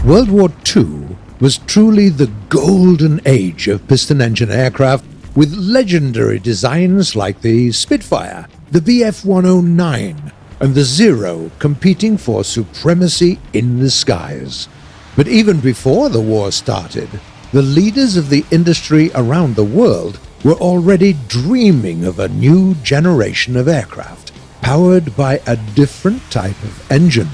World War II was truly the golden age of piston-engine aircraft, with legendary designs like the Spitfire, the Bf-109, and the Zero competing for supremacy in the skies. But even before the war started, the leaders of the industry around the world were already dreaming of a new generation of aircraft, powered by a different type of engine.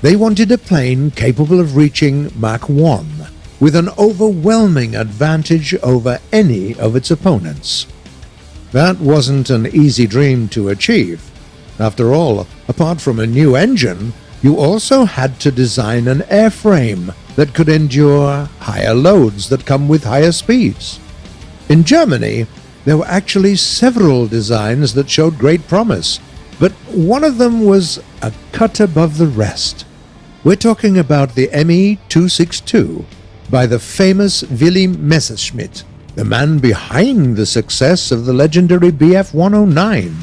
They wanted a plane capable of reaching Mach 1, with an overwhelming advantage over any of its opponents. That wasn't an easy dream to achieve. After all, apart from a new engine, you also had to design an airframe that could endure higher loads that come with higher speeds. In Germany, there were actually several designs that showed great promise, but one of them was a cut above the rest. We're talking about the Me-262 by the famous Willy Messerschmitt, the man behind the success of the legendary Bf-109.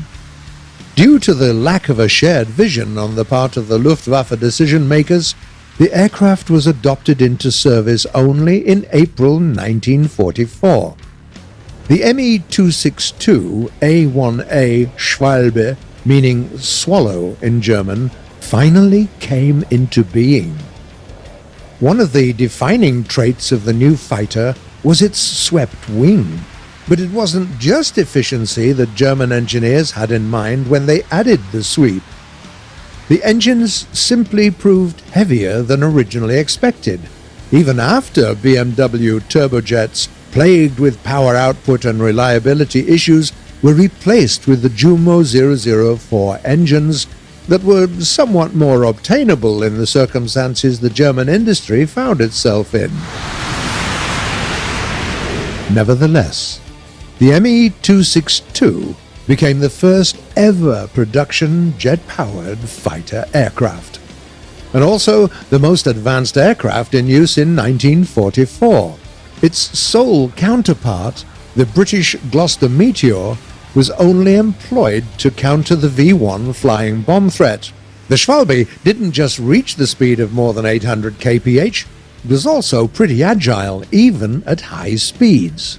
Due to the lack of a shared vision on the part of the Luftwaffe decision-makers, the aircraft was adopted into service only in April 1944. The Me-262 A1A Schwalbe, meaning swallow in German, finally came into being. One of the defining traits of the new fighter was its swept wing. But it wasn't just efficiency that German engineers had in mind when they added the sweep. The engines simply proved heavier than originally expected, even after BMW turbojets, plagued with power output and reliability issues, were replaced with the Jumo 004 engines that were somewhat more obtainable in the circumstances the German industry found itself in. Nevertheless, the Me-262 became the first ever production jet-powered fighter aircraft, and also the most advanced aircraft in use in 1944. Its sole counterpart, the British Gloster Meteor, was only employed to counter the V-1 flying bomb threat. The Schwalbe didn't just reach the speed of more than 800 kph, it was also pretty agile, even at high speeds.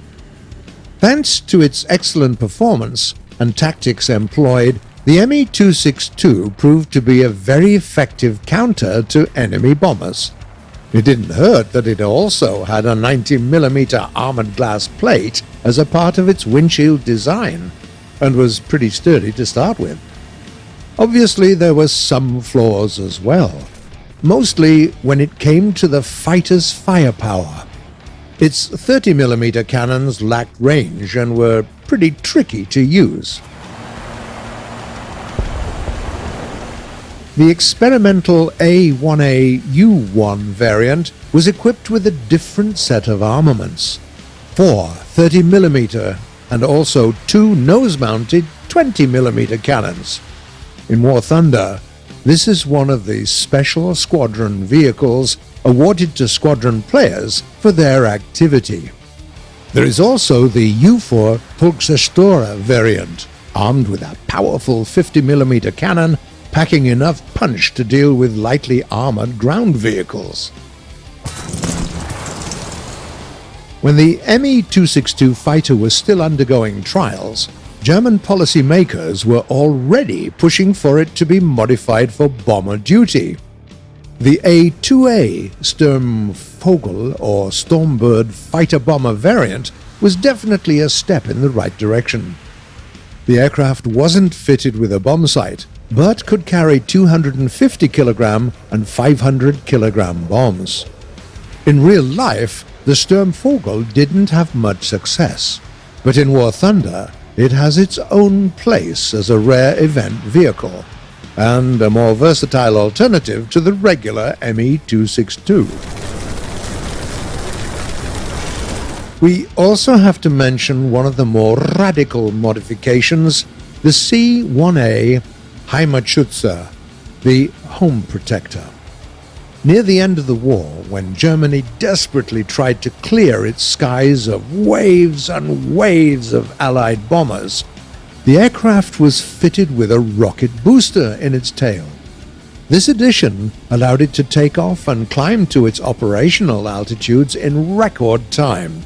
Thanks to its excellent performance and tactics employed, the Me-262 proved to be a very effective counter to enemy bombers. It didn't hurt that it also had a 90mm armored glass plate as a part of its windshield design, and was pretty sturdy to start with. Obviously, there were some flaws as well, mostly when it came to the fighter's firepower. Its 30mm cannons lacked range and were pretty tricky to use. The experimental A1A U1 variant was equipped with a different set of armaments: 4 30mm and also 2 nose-mounted 20mm cannons. In War Thunder, this is one of the special squadron vehicles awarded to squadron players for their activity. There is also the U4 Pulkzerstörer variant, armed with a powerful 50mm cannon, packing enough punch to deal with lightly armored ground vehicles. When the Me-262 fighter was still undergoing trials, German policymakers were already pushing for it to be modified for bomber duty. The A2A Sturmvogel or Stormbird fighter-bomber variant was definitely a step in the right direction. The aircraft wasn't fitted with a bomb sight, but could carry 250 kg and 500 kg bombs. In real life, the Sturmvogel didn't have much success, but in War Thunder, it has its own place as a rare event vehicle, and a more versatile alternative to the regular Me-262. We also have to mention one of the more radical modifications, the C-1A Heimatschützer, the Home Protector. Near the end of the war, when Germany desperately tried to clear its skies of waves and waves of Allied bombers, the aircraft was fitted with a rocket booster in its tail. This addition allowed it to take off and climb to its operational altitudes in record time.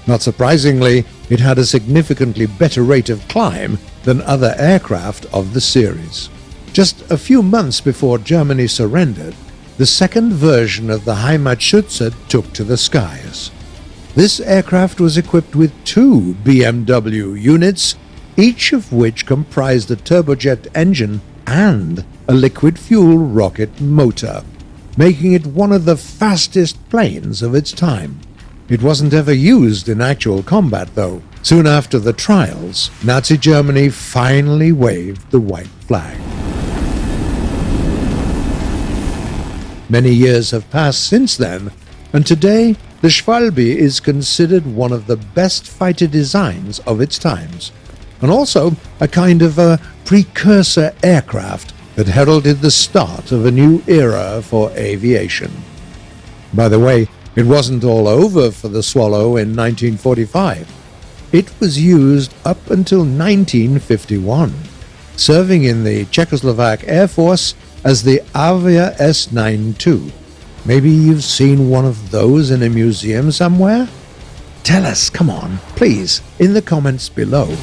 Not surprisingly, it had a significantly better rate of climb than other aircraft of the series. Just a few months before Germany surrendered, the second version of the Heimatschütze took to the skies. This aircraft was equipped with two BMW units, each of which comprised a turbojet engine and a liquid-fuel rocket motor, making it one of the fastest planes of its time. It wasn't ever used in actual combat, though. Soon after the trials, Nazi Germany finally waved the white flag. Many years have passed since then, and today the Schwalbe is considered one of the best fighter designs of its times, and also a kind of a precursor aircraft that heralded the start of a new era for aviation. By the way, it wasn't all over for the Swallow in 1945. It was used up until 1951, serving in the Czechoslovak Air Force as the Avia S-92. Maybe you've seen one of those in a museum somewhere? Tell us, come on, please, in the comments below.